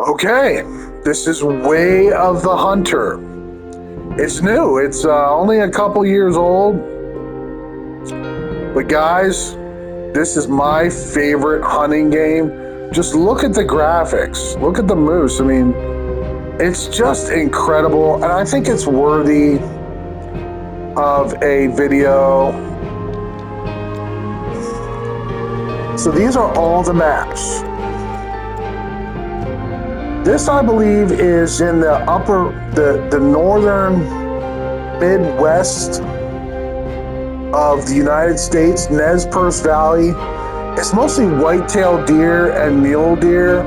Okay, this is Way of the Hunter. It's new. It's only a couple years old. But guys, this is my favorite hunting game. Just look at the graphics. Look at the moose. I mean, it's just incredible. And I think it's worthy of a video. So these are all the maps. This, I believe, is in the northern Midwest of the United States, Nez Perce Valley. It's mostly white-tailed deer and mule deer.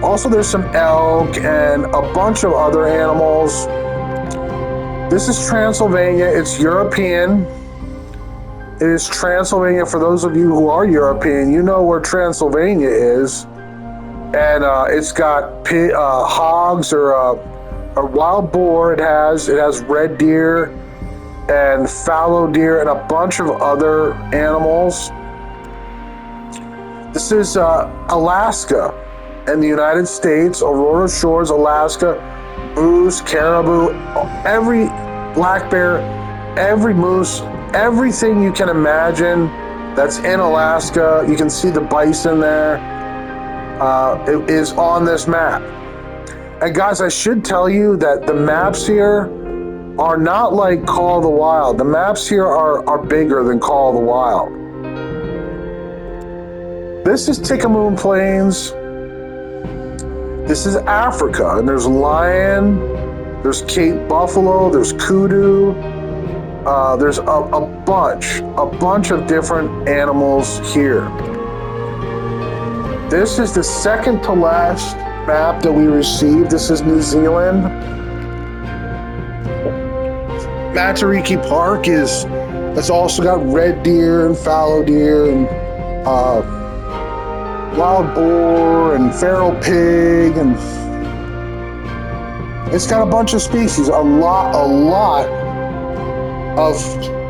Also, there's some elk and a bunch of other animals. This is Transylvania. It's European. It is Transylvania. For those of you who are European, you know where Transylvania is. And it's got hogs or a wild boar. It has red deer and fallow deer and a bunch of other animals. This is Alaska and the United States, Aurora Shores, Alaska, moose, caribou, every black bear, every moose, everything you can imagine that's in Alaska. You can see the bison there. It is on this map. And guys, I should tell you that the maps here are not like Call of the Wild. The maps here are bigger than Call of the Wild. This is Tikamoon Plains. This is Africa, and there's lion, there's Cape buffalo, there's kudu, there's a bunch of different animals here. This is the second to last map that we received. This is New Zealand. Matariki Park it's also got red deer and fallow deer and wild boar and feral pig, and it's got a bunch of species. A lot of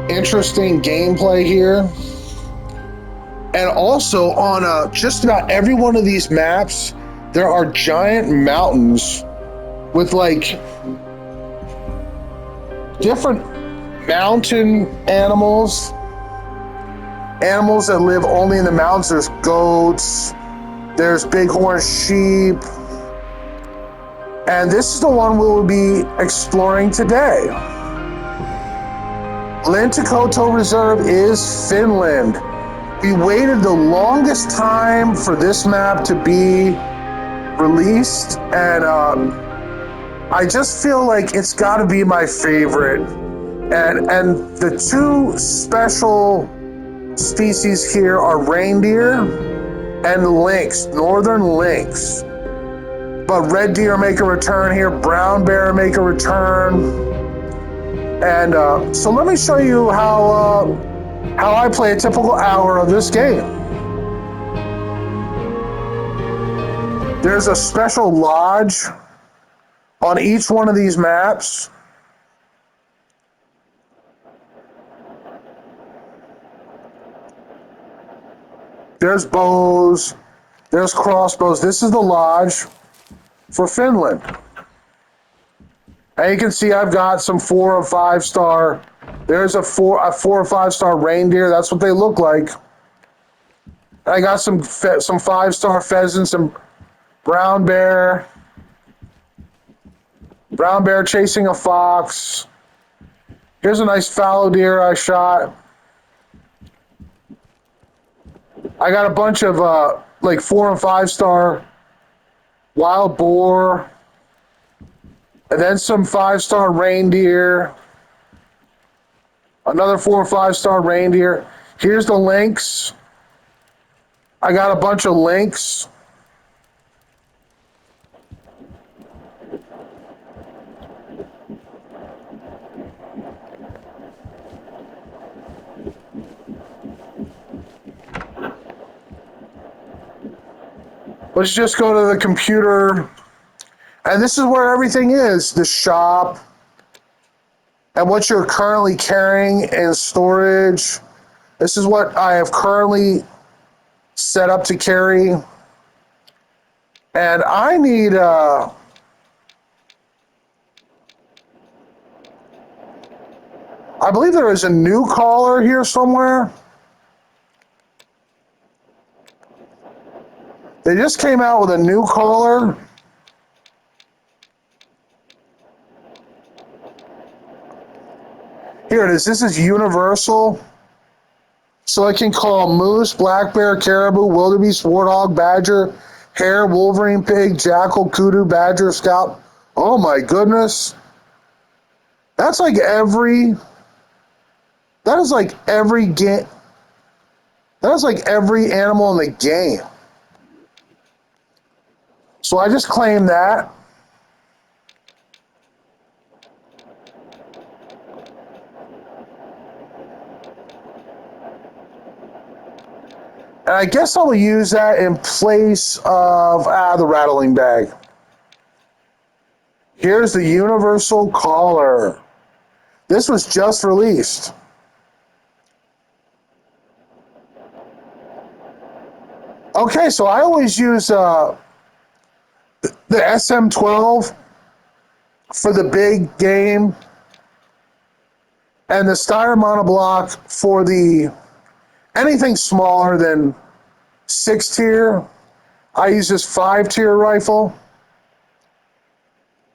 interesting gameplay here. And also on just about every one of these maps, there are giant mountains with like different mountain animals that live only in the mountains. There's goats, there's bighorn sheep, and this is the one we will be exploring today. Lintukoto Reserve is Finland. We waited the longest time for this map to be released, and I just feel like it's got to be my favorite. And the two special species here are reindeer and lynx, northern lynx. But red deer make a return here, brown bear make a return. And so let me show you how I play a typical hour of this game. There's a special lodge on each one of these maps. There's bows, there's crossbows. This is the lodge for Finland. And you can see I've got some 4 or 5 star. There's a 4 or 5 star reindeer. That's what they look like. I got some 5 star pheasants, some brown bear chasing a fox. Here's a nice fallow deer I shot. I got a bunch of like 4 and 5 star wild boar, and then some 5 star reindeer. Another 4 or 5 star reindeer. Here's the lynx. I got a bunch of lynx. Let's just go to the computer. And this is where everything is. The shop. And what you're currently carrying in storage. This is what I have currently set up to carry. And I need, I believe there is a new caller here somewhere. They just came out with a new caller. Here it is. This is universal. So I can call moose, black bear, caribou, wildebeest, warthog, badger, hare, wolverine, pig, jackal, kudu, badger, scout. Oh my goodness. That's like every, that is like every game. That is like every animal in the game. So I just claimed that. And I guess I'll use that in place of the rattling bag. Here's the universal collar. This was just released. Okay, so I always use the SM12 for the big game and the Steyr monoblock for the anything smaller than 6 tier. I use this 5 tier rifle.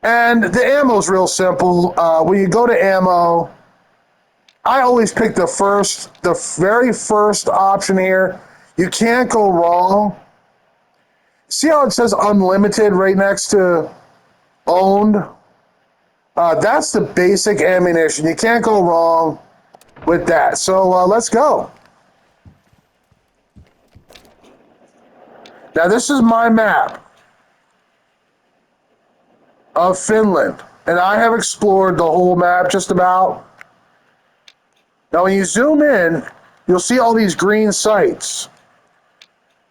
And the ammo's real simple. When you go to ammo, I always pick the very first option here. You can't go wrong. See how it says unlimited right next to owned? That's the basic ammunition. You can't go wrong with that. So let's go. Now this is my map of Finland, and I have explored the whole map just about. Now when you zoom in, you'll see all these green sites.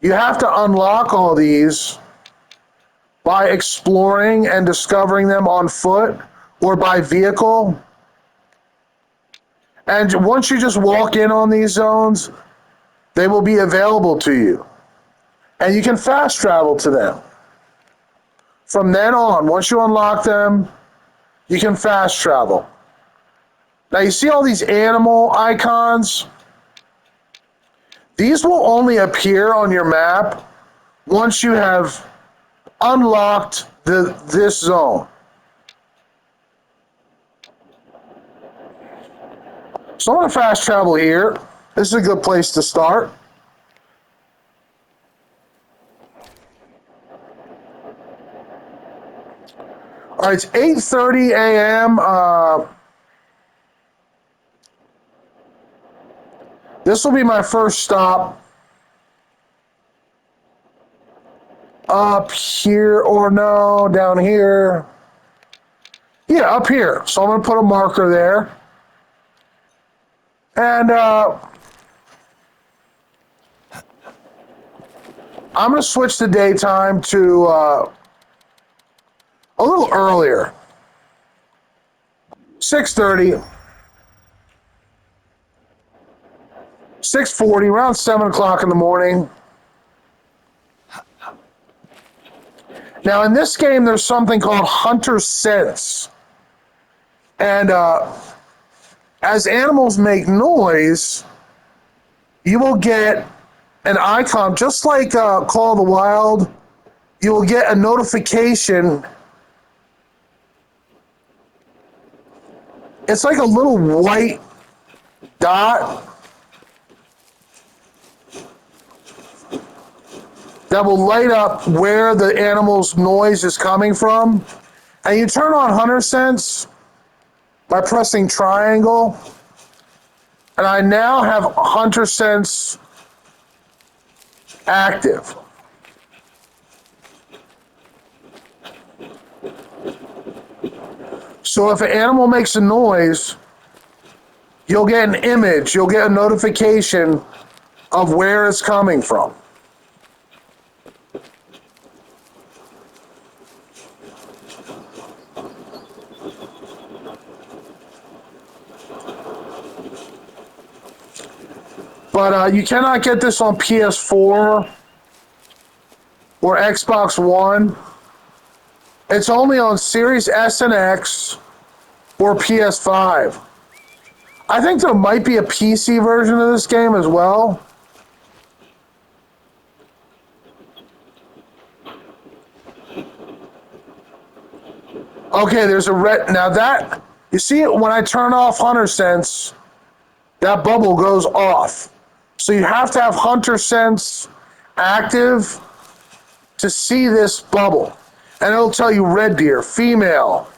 You have to unlock all these by exploring and discovering them on foot or by vehicle. And once you just walk in on these zones, they will be available to you. And you can fast travel to them. From then on, once you unlock them, you can fast travel. Now you see all these animal icons? These will only appear on your map once you have unlocked this zone. So I'm going to fast travel here. This is a good place to start. All right, it's 8:30 a.m. This will be my first stop up here, or no, down here. Yeah, up here. So I'm going to put a marker there. And I'm going to switch the daytime to a little earlier. 6:30. 6:40, around 7 o'clock in the morning. Now, in this game, there's something called Hunter Sense. And as animals make noise, you will get an icon, just like Call of the Wild. You will get a notification. It's like a little white dot that will light up where the animal's noise is coming from. And you turn on Hunter Sense by pressing triangle. And I now have Hunter Sense active. So if an animal makes a noise, you'll get an image, you'll get a notification of where it's coming from. But you cannot get this on PS4 or Xbox One. It's only on Series S and X or PS5. I think there might be a PC version of this game as well. Okay, there's a red. Now that, you see it when I turn off Hunter Sense, that bubble goes off. So you have to have Hunter Sense active to see this bubble. And it'll tell you red deer, female,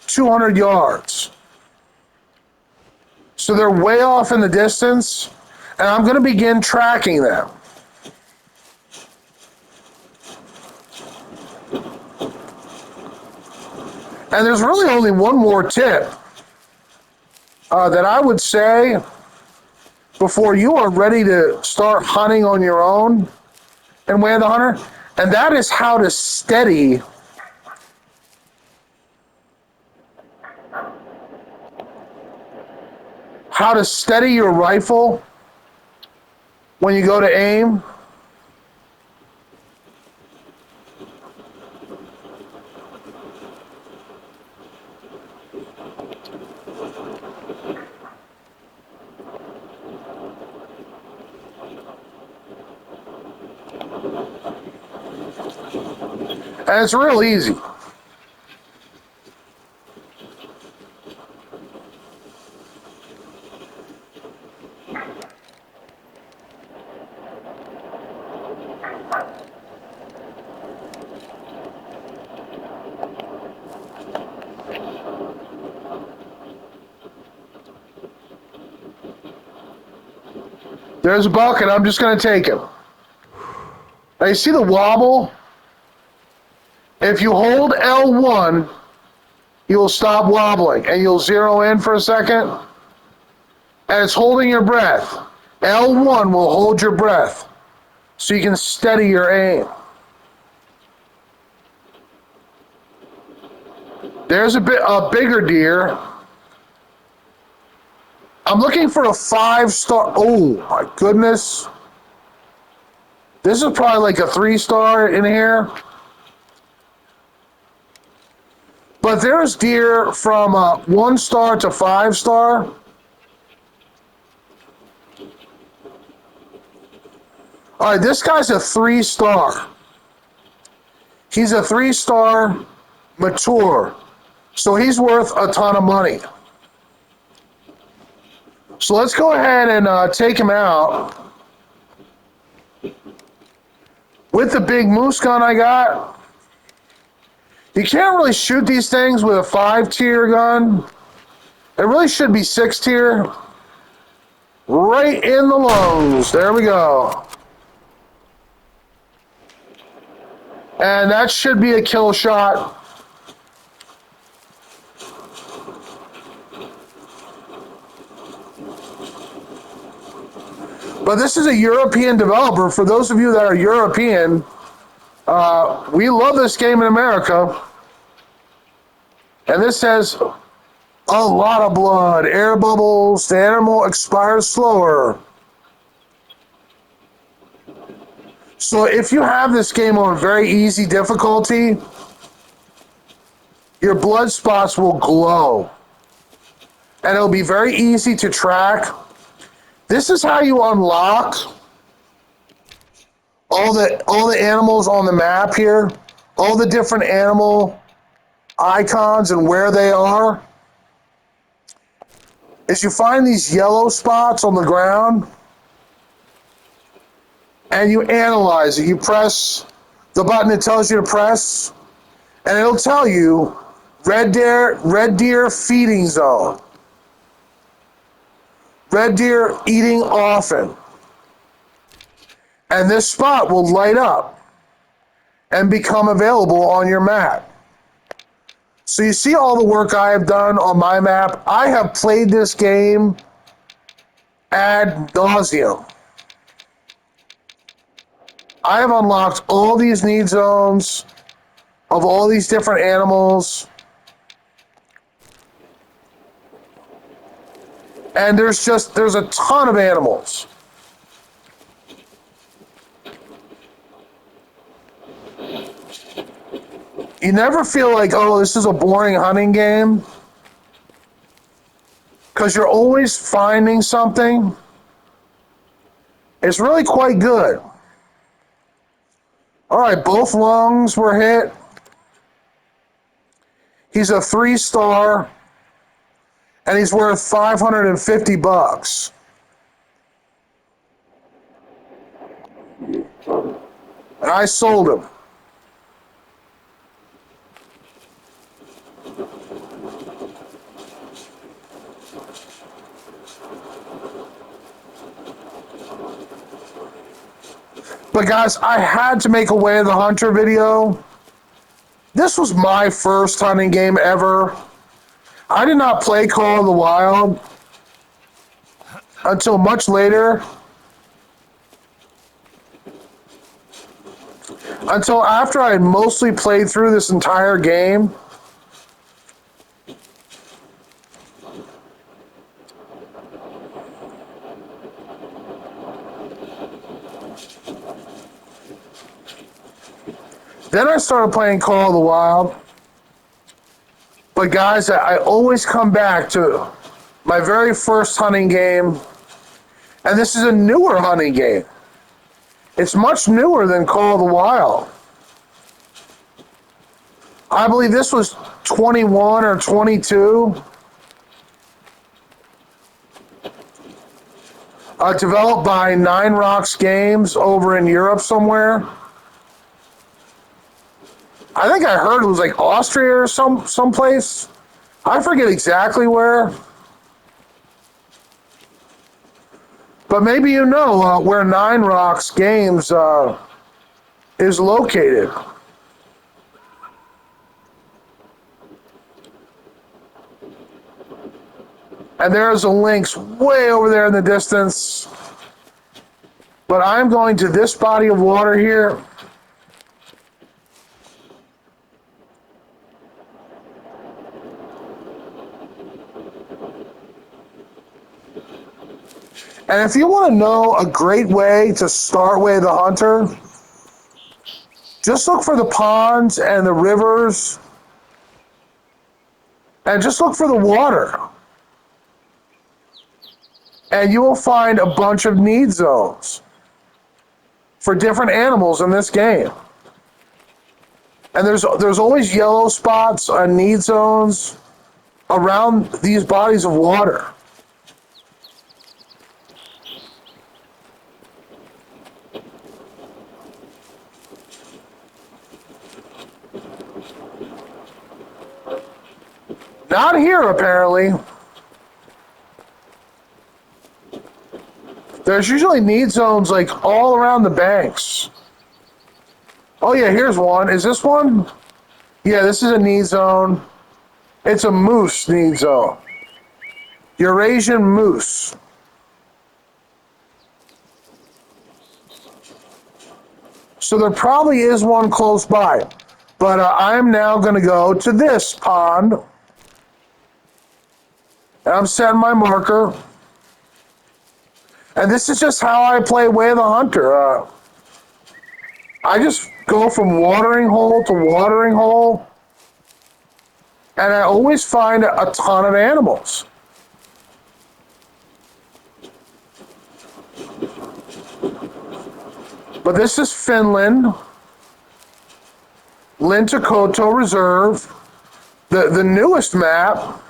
200 yards. So they're way off in the distance, and I'm going to begin tracking them. And there's really only one more tip that I would say before you are ready to start hunting on your own in Way of the Hunter, and that is how to steady your rifle when you go to aim. And it's real easy. There's a buck, and I'm just going to take him. Now, you see the wobble? If you hold L1, he will stop wobbling, and you'll zero in for a second, and it's holding your breath. L1 will hold your breath, so you can steady your aim. There's a bigger deer. I'm looking for a 5-star. Oh, my goodness. This is probably like a 3-star in here. But there's deer from 1-star to 5-star. All right, this guy's a 3-star. He's a 3-star mature. So he's worth a ton of money. So let's go ahead and take him out. With the big moose gun I got, you can't really shoot these things with a 5-tier gun. It really should be 6-tier. Right in the lungs. There we go. And that should be a kill shot. But this is a European developer. For those of you that are European, we love this game in America. And this has a lot of blood, air bubbles, the animal expires slower. So if you have this game on very easy difficulty, your blood spots will glow. And it'll be very easy to track. This is how you unlock all the animals on the map here, all the different animal icons and where they are. Is you find these yellow spots on the ground and you analyze it. You press the button it tells you to press, and it'll tell you red deer feeding zone. Red deer eating often. And this spot will light up and become available on your map. So you see all the work I have done on my map. I have played this game ad nauseum. I have unlocked all these need zones of all these different animals. And there's a ton of animals. You never feel like, oh, this is a boring hunting game, because you're always finding something. It's really quite good. All right, both lungs were hit. He's a 3-star, and he's worth $550. And I sold him. But guys, I had to make a Way of the Hunter video. This was my first hunting game ever. I did not play Call of the Wild until much later. Until after I had mostly played through this entire game. Then I started playing Call of the Wild. But guys, I always come back to my very first hunting game. And this is a newer hunting game. It's much newer than Call of the Wild. I believe this was 21 or 22. Developed by Nine Rocks Games over in Europe somewhere. I think I heard it was like Austria or someplace. I forget exactly where. But maybe you know where Nine Rocks Games is located. And there's a lynx way over there in the distance. But I'm going to this body of water here. And if you want to know a great way to start Way of the Hunter, just look for the ponds and the rivers, and just look for the water. And you will find a bunch of need zones for different animals in this game. And there's always yellow spots on need zones around these bodies of water. Not here, apparently. There's usually need zones like all around the banks. Oh yeah, here's one. Is this one? Yeah, this is a need zone. It's a moose need zone. Eurasian moose. So there probably is one close by. But I'm now going to go to this pond. And I'm setting my marker. And this is just how I play Way of the Hunter. I just go from watering hole to watering hole. And I always find a ton of animals. But this is Finland. Lintukoto Reserve. The newest map.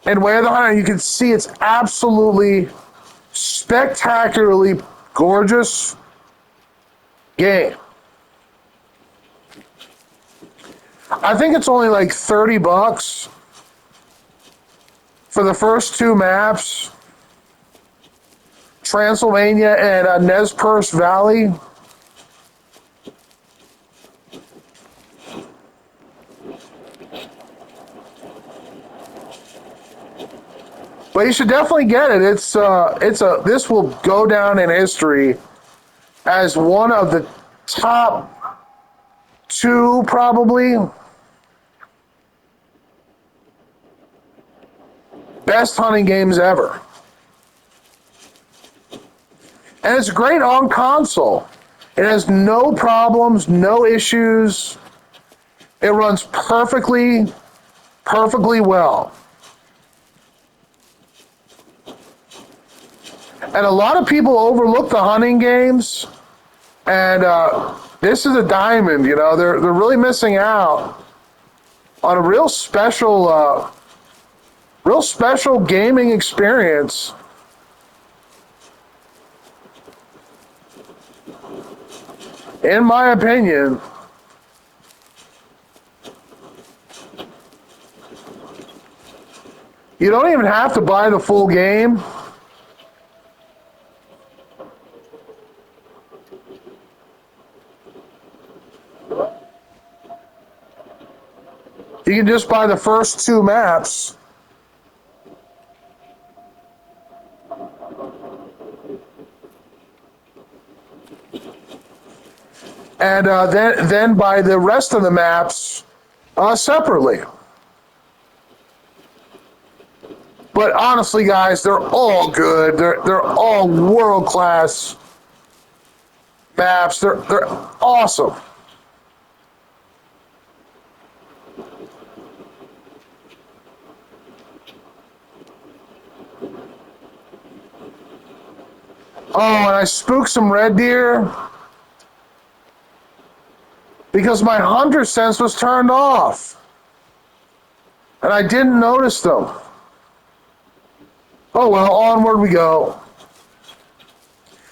And Way of the Hunter, you can see it's absolutely spectacularly gorgeous game. I think it's only like $30 for the first two maps. Transylvania and Nez Perce Valley. But you should definitely get it. This will go down in history as one of the top two, probably, best hunting games ever. And it's great on console. It has no problems, no issues. It runs perfectly well. And a lot of people overlook the hunting games, and this is a diamond. You know, they're really missing out on a real special gaming experience. In my opinion, you don't even have to buy the full game. You can just buy the first 2 maps. And then buy the rest of the maps separately. But honestly, guys, they're all good. They're all world class maps. They're awesome. Oh, and I spooked some red deer because my hunter sense was turned off. And I didn't notice them. Oh well, onward we go.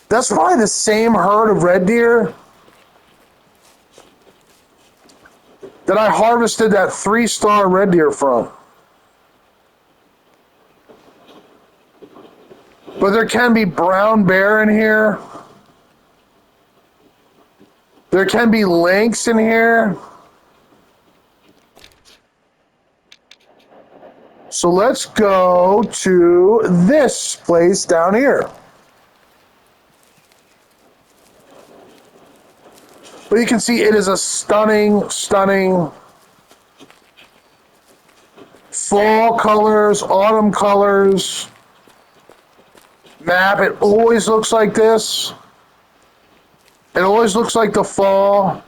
That's probably the same herd of red deer that I harvested that 3-star red deer from. But there can be brown bear in here. There can be lynx in here. So let's go to this place down here. But you can see it is a stunning, stunning fall colors, autumn colors map. It always looks like this. It always looks like the fall.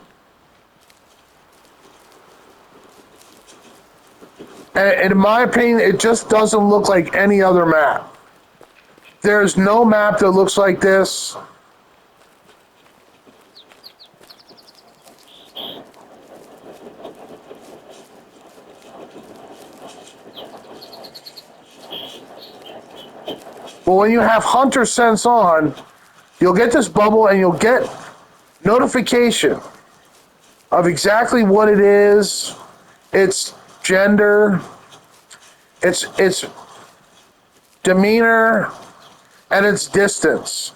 And in my opinion, it just doesn't look like any other map. There's no map that looks like this. But when you have Hunter Sense on, you'll get this bubble and you'll get notification of exactly what it is, its gender, its demeanor, and its distance.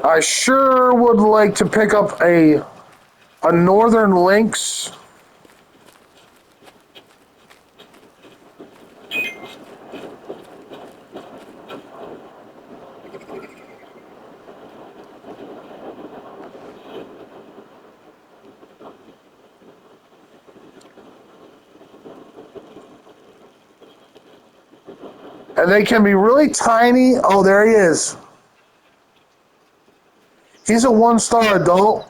I sure would like to pick up a northern lynx. And they can be really tiny. Oh, there he is. He's a 1-star adult.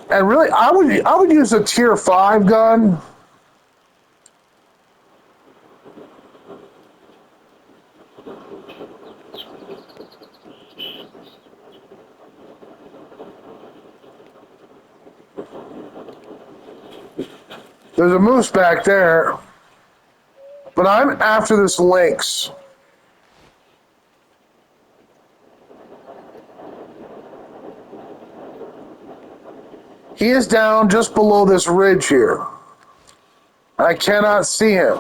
And really, I would use a tier 5 gun. There's a moose back there. But I'm after this lynx. He is down just below this ridge here. I cannot see him.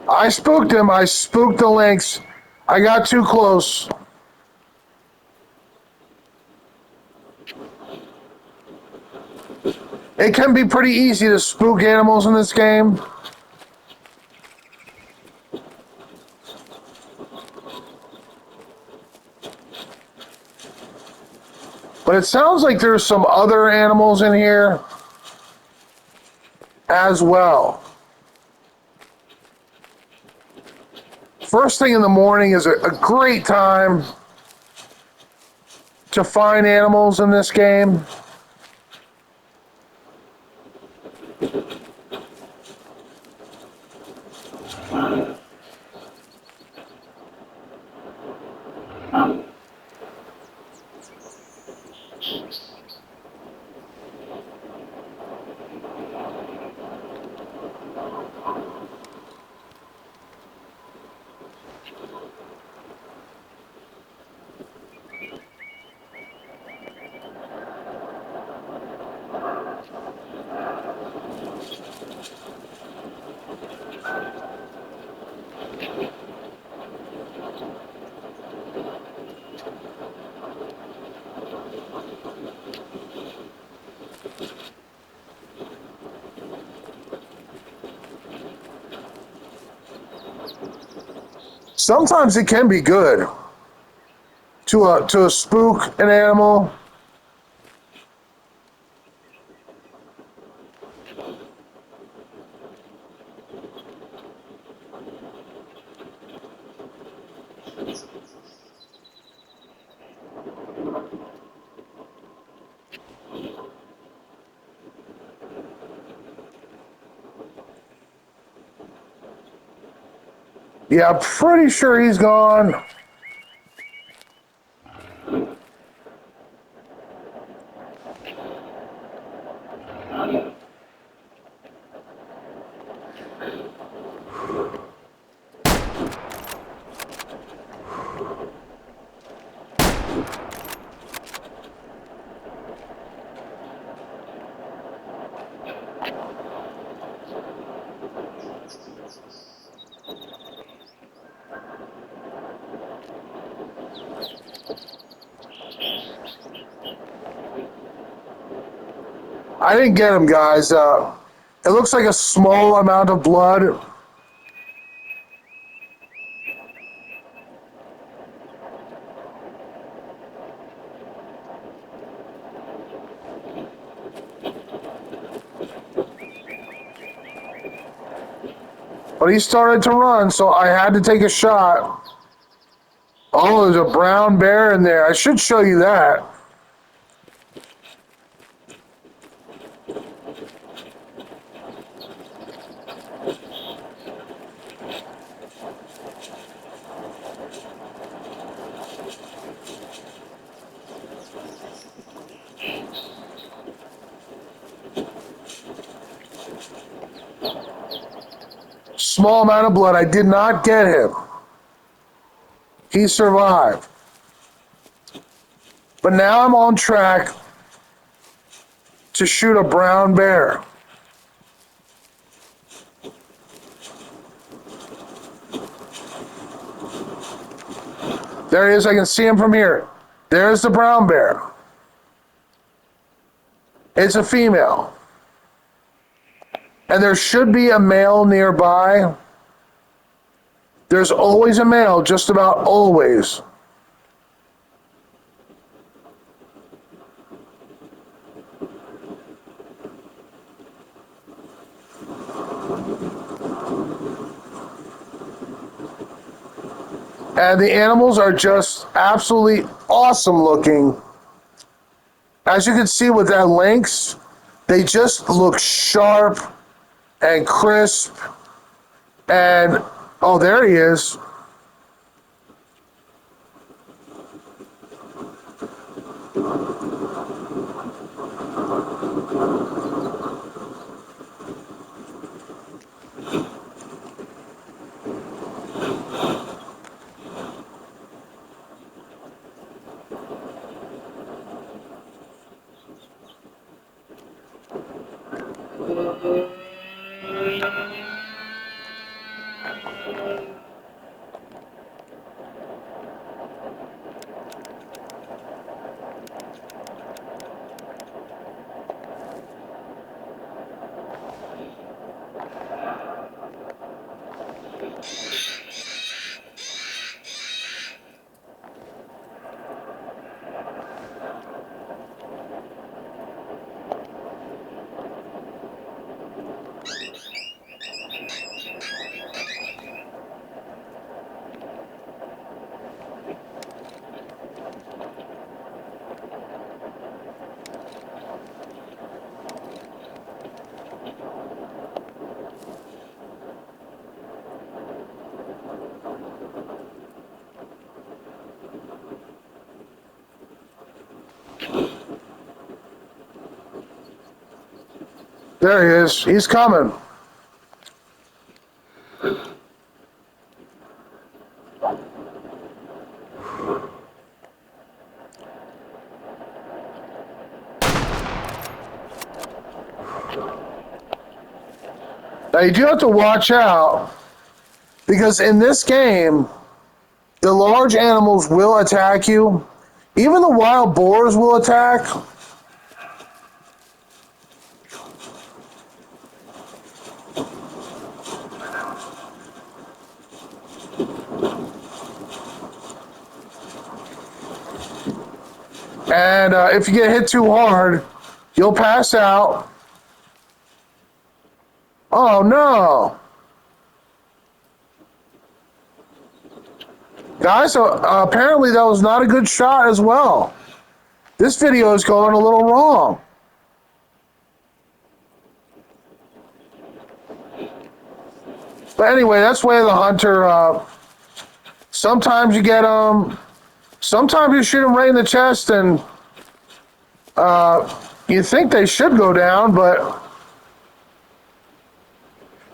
I spooked him. I spooked the lynx. I got too close. It can be pretty easy to spook animals in this game. But it sounds like there's some other animals in here as well. First thing in the morning is a great time to find animals in this game. Sometimes it can be good to spook an animal. Yeah, I'm pretty sure he's gone. I didn't get him, guys. It looks like a small amount of blood. But he started to run, so I had to take a shot. Oh, there's a brown bear in there. I should show you that. Small amount of blood. I did not get him. He survived. But now I'm on track to shoot a brown bear. There he is. I can see him from here. There's the brown bear. It's a female. And there should be a male nearby. There's always a male, just about always. And the animals are just absolutely awesome looking. As you can see with that lynx, they just look sharp and crisp. And, oh, there he is. There he is. He's coming. Now you do have to watch out because in this game, the large animals will attack you. Even the wild boars will attack. And if you get hit too hard, you'll pass out. Oh no. Guys, apparently that was not a good shot as well. This video is going a little wrong. But anyway, that's way of the hunter. Sometimes you get them. Sometimes you shoot them right in the chest, and you think they should go down, but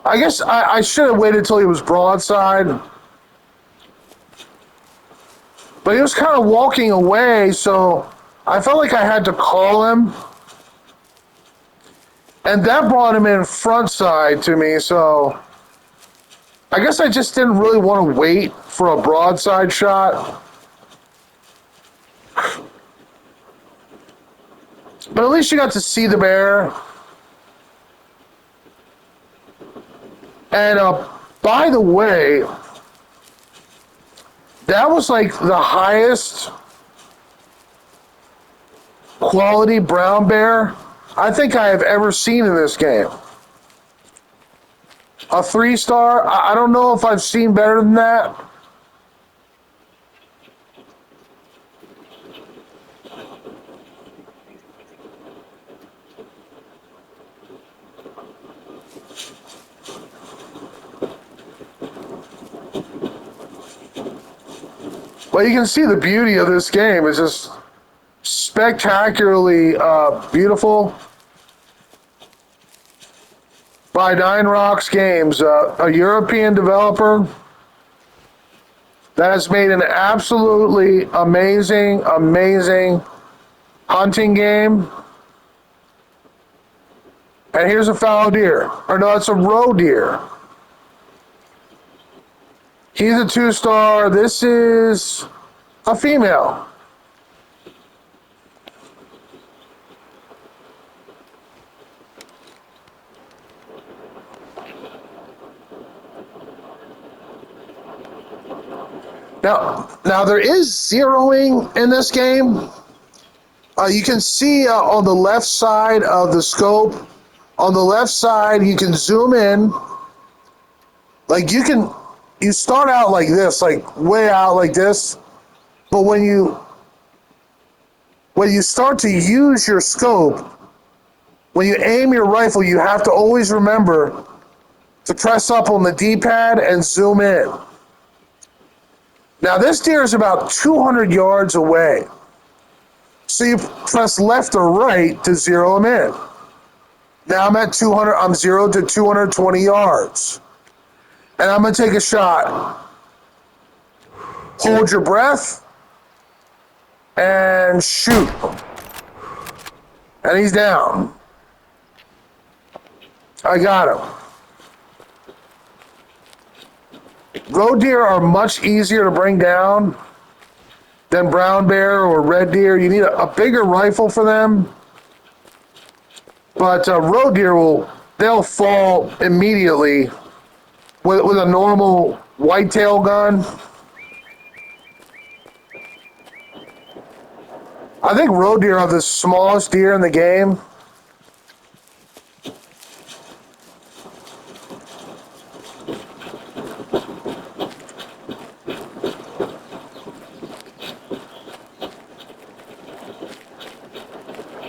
I guess I should have waited till he was broadside. But he was kind of walking away, so I felt like I had to call him. And that brought him in front side to me, so I guess I just didn't really want to wait for a broadside shot. But at least you got to see the bear. And by the way, that was like the highest quality brown bear I think I have ever seen in this game. A 3-star? I don't know if I've seen better than that. But you can see the beauty of this game. It's just spectacularly beautiful. By Nine Rocks Games, a European developer that has made an absolutely amazing hunting game. And here's a fallow deer. Or no, it's a roe deer. He's a 2-star. This is a female. Now there is zeroing in this game. You can see on the left side of the scope, on the left side, you can zoom in. Like you can you start out like this, like way out like this, but when you start to use your scope, when you aim your rifle, you have to always remember to press up on the D-pad and zoom in. Now this deer is about 200 yards away. So you press left or right to zero him in. Now I'm at 200, I'm 0 to 220 yards. And I'm gonna take a shot. Hold your breath and shoot. And he's down. I got him. Roe deer are much easier to bring down than brown bear or red deer. You need a bigger rifle for them. But roe deer they'll fall immediately with a normal whitetail gun. I think roe deer are the smallest deer in the game.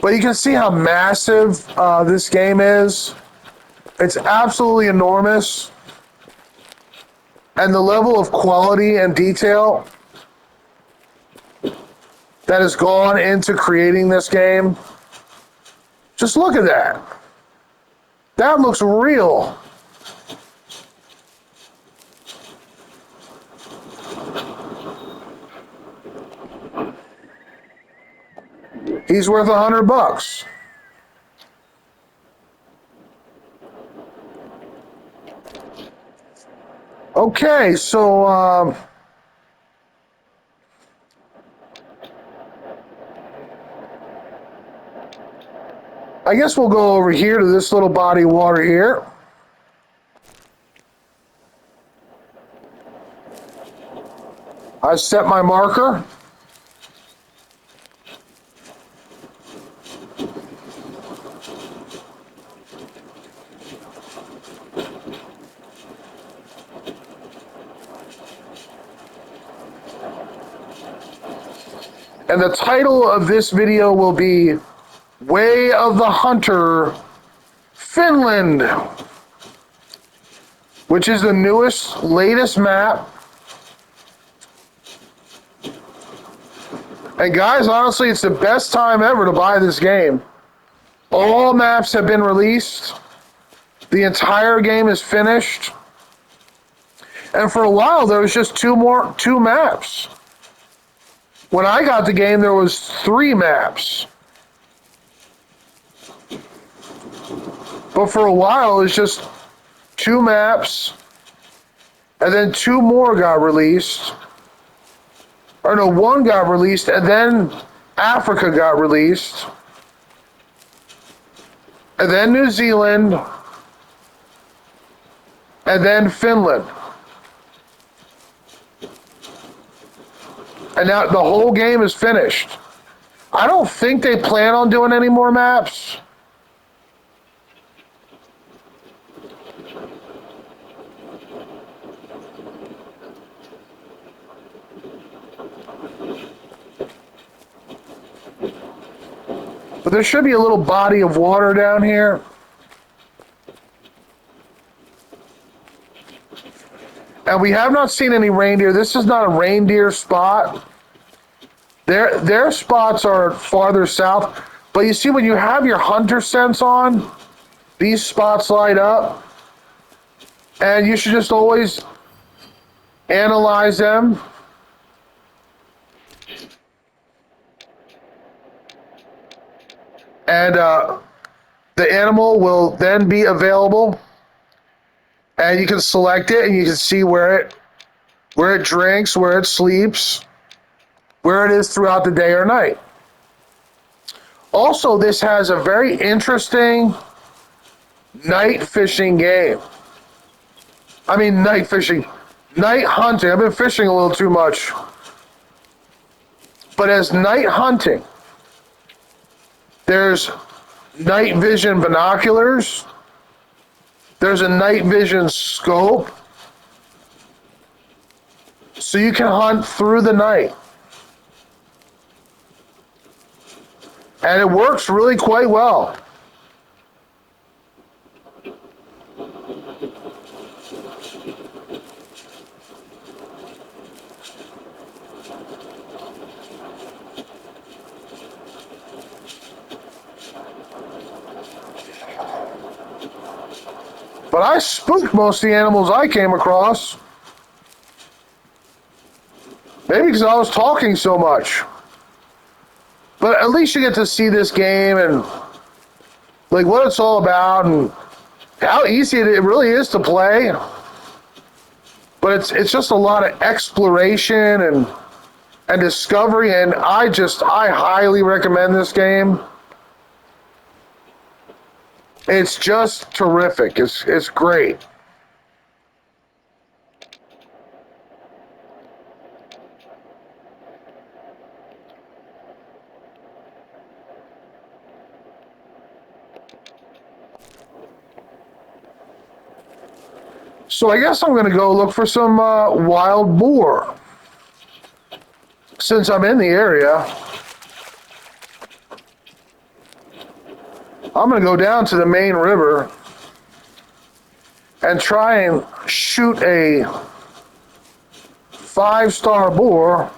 But you can see how massive this game is. It's absolutely enormous. And the level of quality and detail that has gone into creating this game. Just look at that. That looks real. He's worth $100. Okay, so I guess we'll go over here to this little body of water here. I set my marker. And the title of this video will be Way of the Hunter, Finland, which is the newest, latest map. And guys, honestly, it's the best time ever to buy this game. All maps have been released. The entire game is finished. And for a while, there was just two maps. When I got the game, there was 3 maps. But for a while, it was just 2 maps. And then 2 more got released. Or no, 1 got released, and then Africa got released. And then New Zealand. And then Finland. And now the whole game is finished. I don't think they plan on doing any more maps. But there should be a little body of water down here. And we have not seen any reindeer. This is not a reindeer spot. Their spots are farther south. But you see, when you have your hunter sense on, these spots light up. And you should just always analyze them. And the animal will then be available. And you can select it, and you can see where it drinks, where it sleeps, where it is throughout the day or night. Also, this has a very interesting night fishing game. I mean, night fishing. Night hunting. I've been fishing a little too much. But as night hunting, there's night vision binoculars. There's a night vision scope. so you can hunt through the night. And it works really quite well. But I spooked most of the animals I came across. Maybe because I was talking so much. But at least you get to see this game and like what it's all about and how easy it really is to play. But it's just a lot of exploration and discovery, and I highly recommend this game. It's just terrific. It's great. So I guess I'm going to go look for some wild boar. Since I'm in the area, I'm going to go down to the main river and try and shoot a 5-star boar.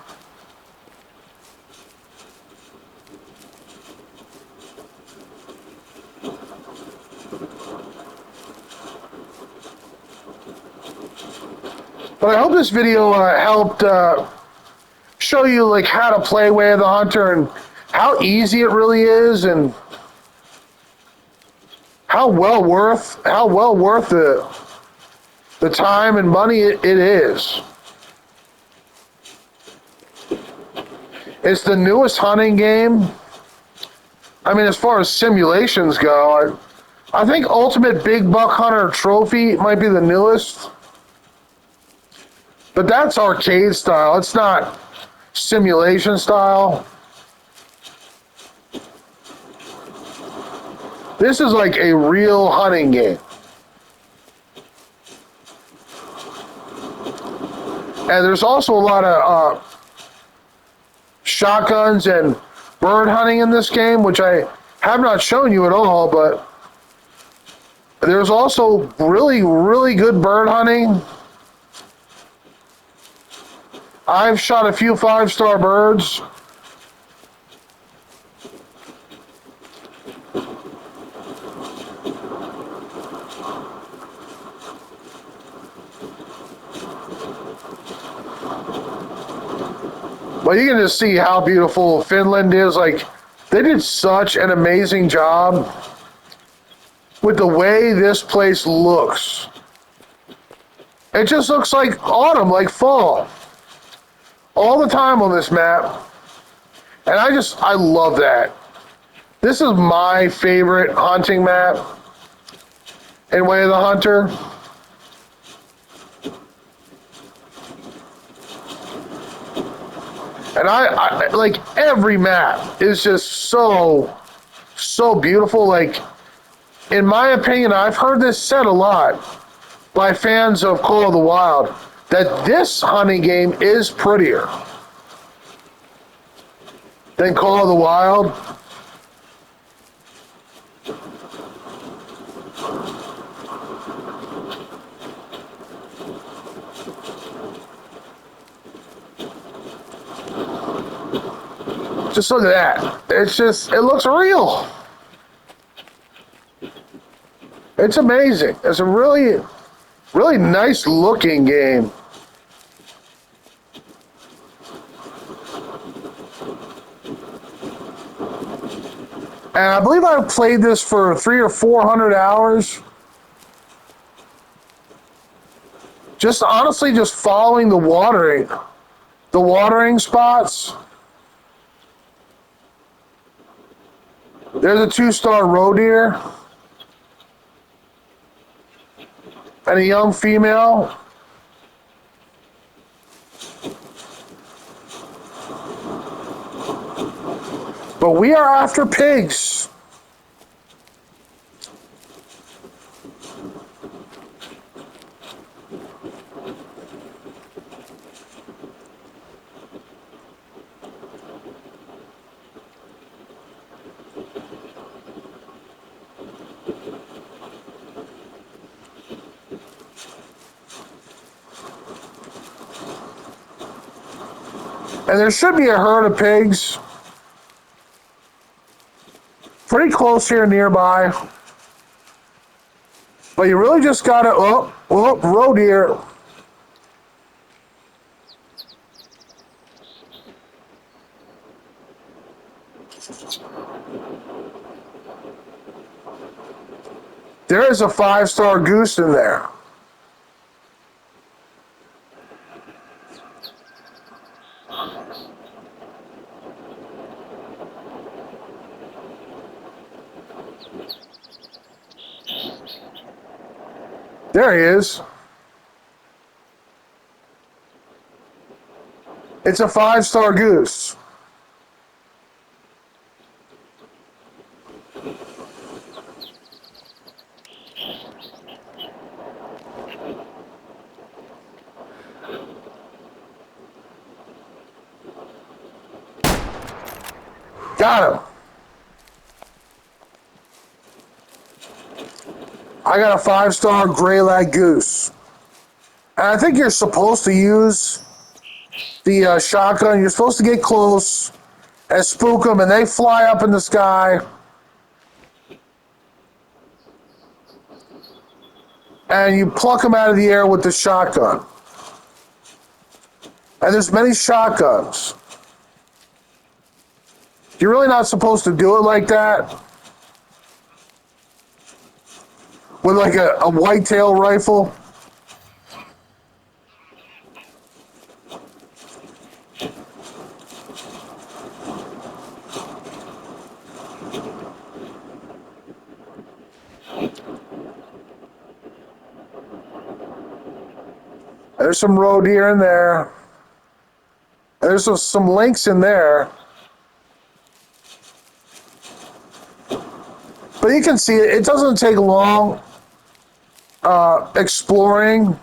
But I hope this video helped show you like how to play Way of the Hunter and how easy it really is and how well worth the time and money it is. It's the newest hunting game. I mean, as far as simulations go, I think Ultimate Big Buck Hunter Trophy might be the newest. But that's arcade style. It's not simulation style. This is like a real hunting game. And there's also a lot of shotguns and bird hunting in this game, which I have not shown you at all, but there's also really, really good bird hunting. I've shot a few 5-star birds. But you can just see how beautiful Finland is. Like, they did such an amazing job with the way this place looks. It just looks like autumn, like fall. All the time on this map. And I love that. This is my favorite hunting map in Way of the Hunter. And I like every map is just so beautiful. Like, in my opinion, I've heard this said a lot by fans of Call of the Wild, that this hunting game is prettier than Call of the Wild. Just look at that. It looks real. It's amazing. It's a really nice looking game. And I believe I've played this for 300 or 400 hours. Just honestly, just following the watering spots. There's a 2-star roe deer and a young female. But we are after pigs. And there should be a herd of pigs pretty close here nearby. But you really just gotta, roe deer. There is a 5-star goose in there. There he is. It's a 5-star goose. Got him. I got a 5-star gray lag goose. And I think you're supposed to use the shotgun. You're supposed to get close and spook them, and they fly up in the sky. And you pluck them out of the air with the shotgun. And there's many shotguns. You're really not supposed to do it like that. With like a whitetail rifle. There's some roe deer in there. There's some lynx in there. But you can see it doesn't take long exploring.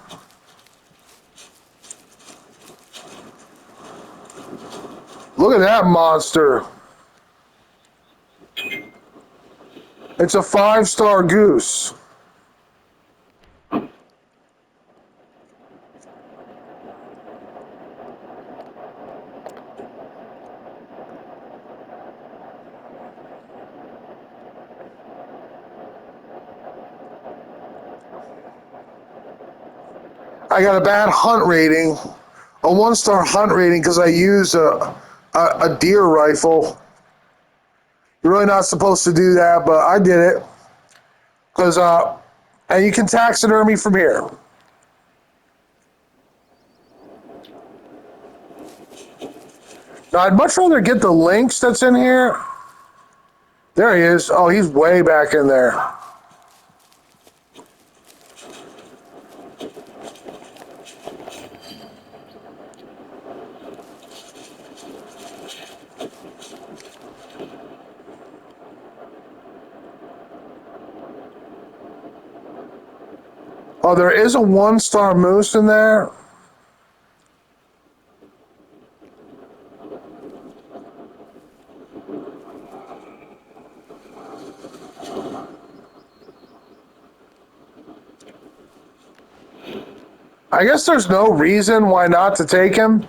Look at that monster. It's a 5-star goose. I got a bad hunt rating, a 1-star hunt rating because I use a deer rifle. You're really not supposed to do that, but I did it. Because, and you can taxidermy from here. Now, I'd much rather get the lynx that's in here. There he is. Oh, he's way back in there. Oh, there is a 1-star moose in there. I guess there's no reason why not to take him.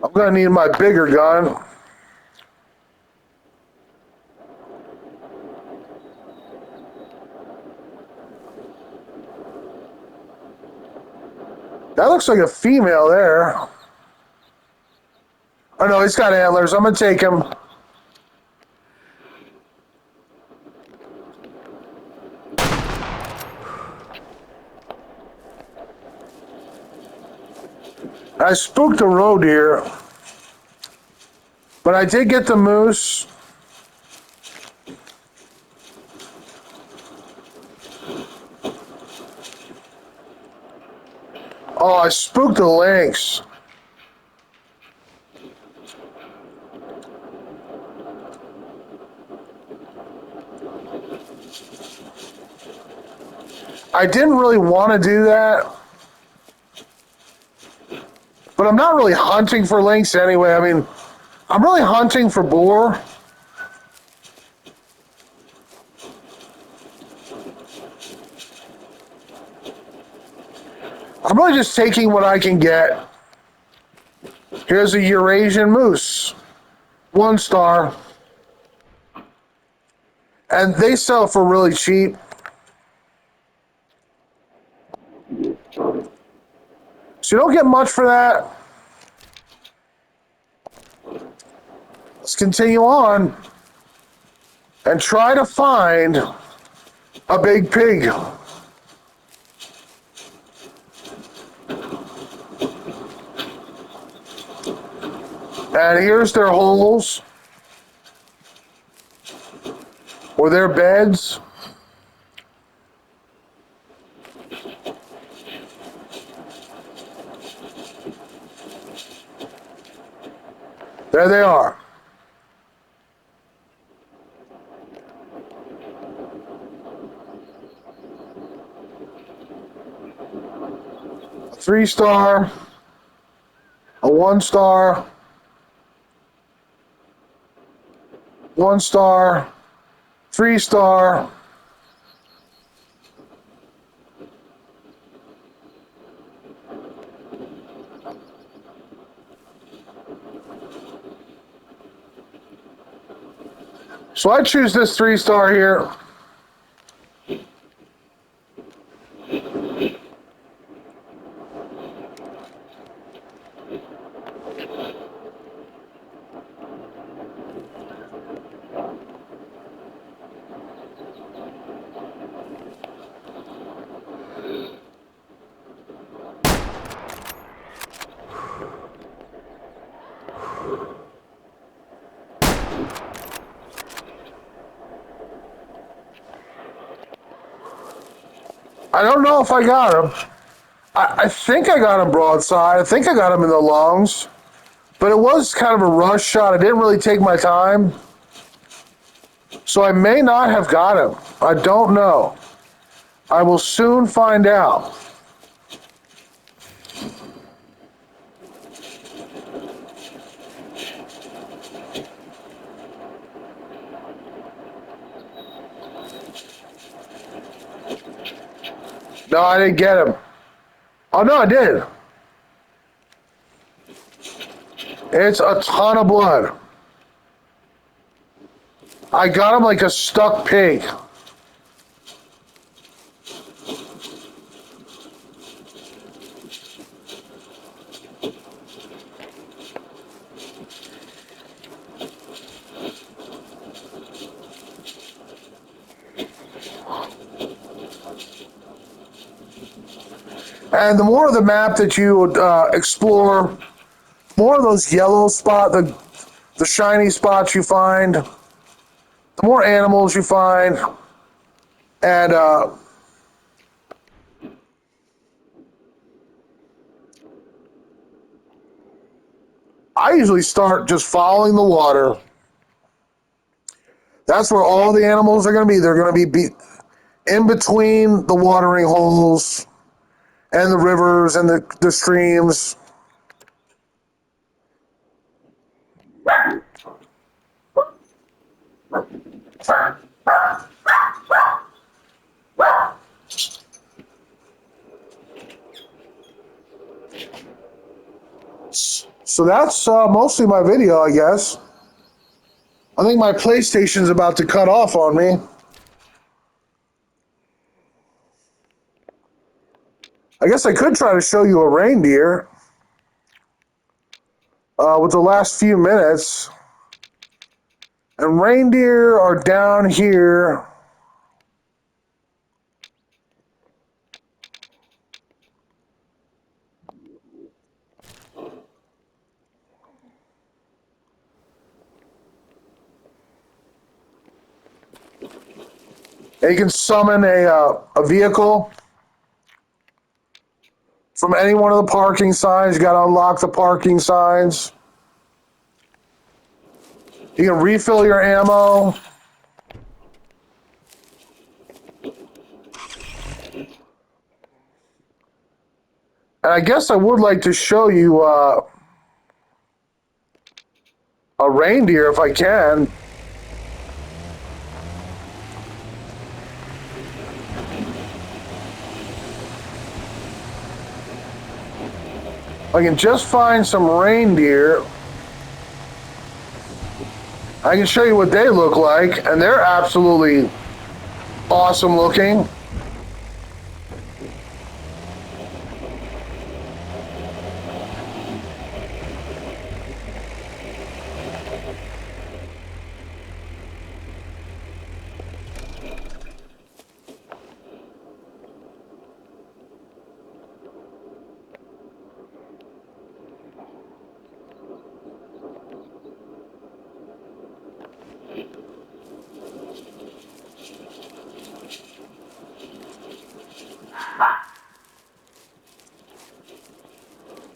I'm gonna need my bigger gun. That looks like a female there. Oh no, he's got antlers. I'm gonna take him. I spooked a roe deer, but I did get the moose. Oh, I spooked the lynx. I didn't really want to do that. But I'm not really hunting for lynx anyway. I mean, I'm really hunting for boar. I'm really just taking what I can get. Here's a Eurasian moose. 1 star. And they sell for really cheap. So you don't get much for that. Let's continue on and try to find a big pig. And here's their holes or their beds. There they are. A 3 star, a 1 star, 1 star, 3 star. So I choose this 3 star here. I don't know if I got him. I think I got him broadside. I think I got him in the lungs. But it was kind of a rush shot. I didn't really take my time. So I may not have got him. I don't know. I will soon find out. No, I didn't get him. Oh, no, I did. It's a ton of blood. I got him like a stuck pig. And the more of the map that you explore, more of those yellow spots, the shiny spots you find, the more animals you find. And I usually start just following the water. That's where all the animals are going to be. They're going to be in between the watering holes and the rivers and the streams. So that's mostly my video, I guess. I think my PlayStation's about to cut off on me. I guess I could try to show you a reindeer with the last few minutes. And reindeer are down here. And you can summon a vehicle from any one of the parking signs. You got to unlock the parking signs. You can refill your ammo. And I guess I would like to show you a reindeer if I can. I can just find some reindeer. I can show you what they look like, and they're absolutely awesome looking.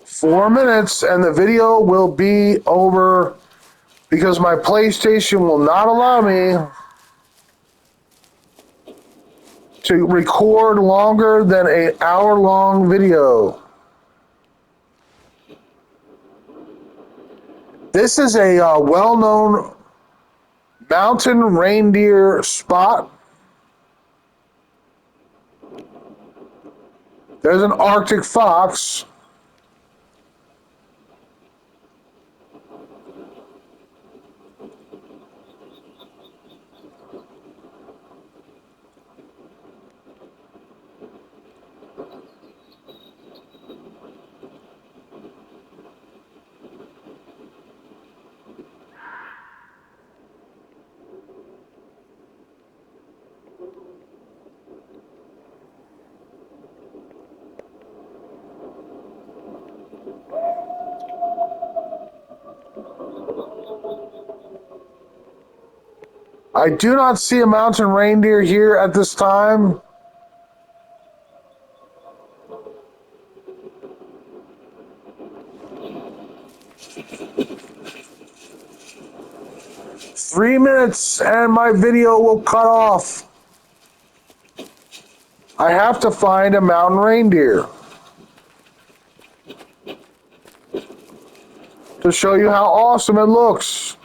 Four minutes and the video will be over because my PlayStation will not allow me to record longer than an hour-long video. This is a well-known mountain reindeer spot. There's an Arctic fox. I do not see a mountain reindeer here at this time. Three minutes and my video will cut off. I have to find a mountain reindeer to show you how awesome it looks.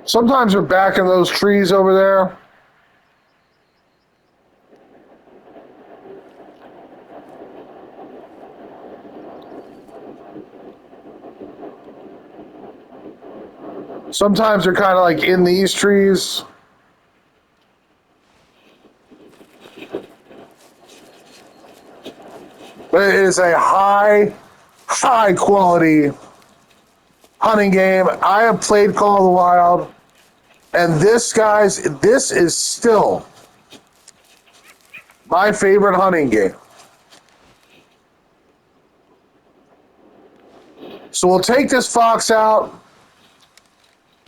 Sometimes they're back in those trees over there. Sometimes they're kind of like in these trees. But it is a high quality hunting game. I have played Call of the Wild, and this is still my favorite hunting game. So we'll take this fox out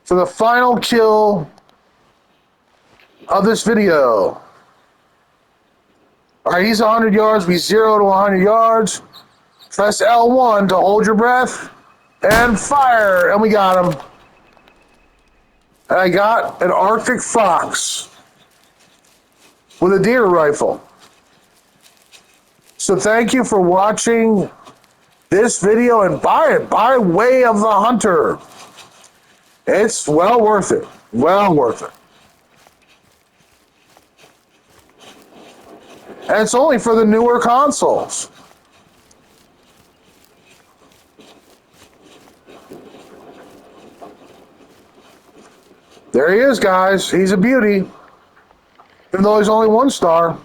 for the final kill of this video. All right, he's 100 yards. We 0 to 100 yards. Press L1 to hold your breath and fire. And we got him. And I got an Arctic fox with a deer rifle. So thank you for watching this video and buy it by way of the hunter. It's well worth it. Well worth it. And it's only for the newer consoles. There he is, guys. He's a beauty. Even though he's only 1 star.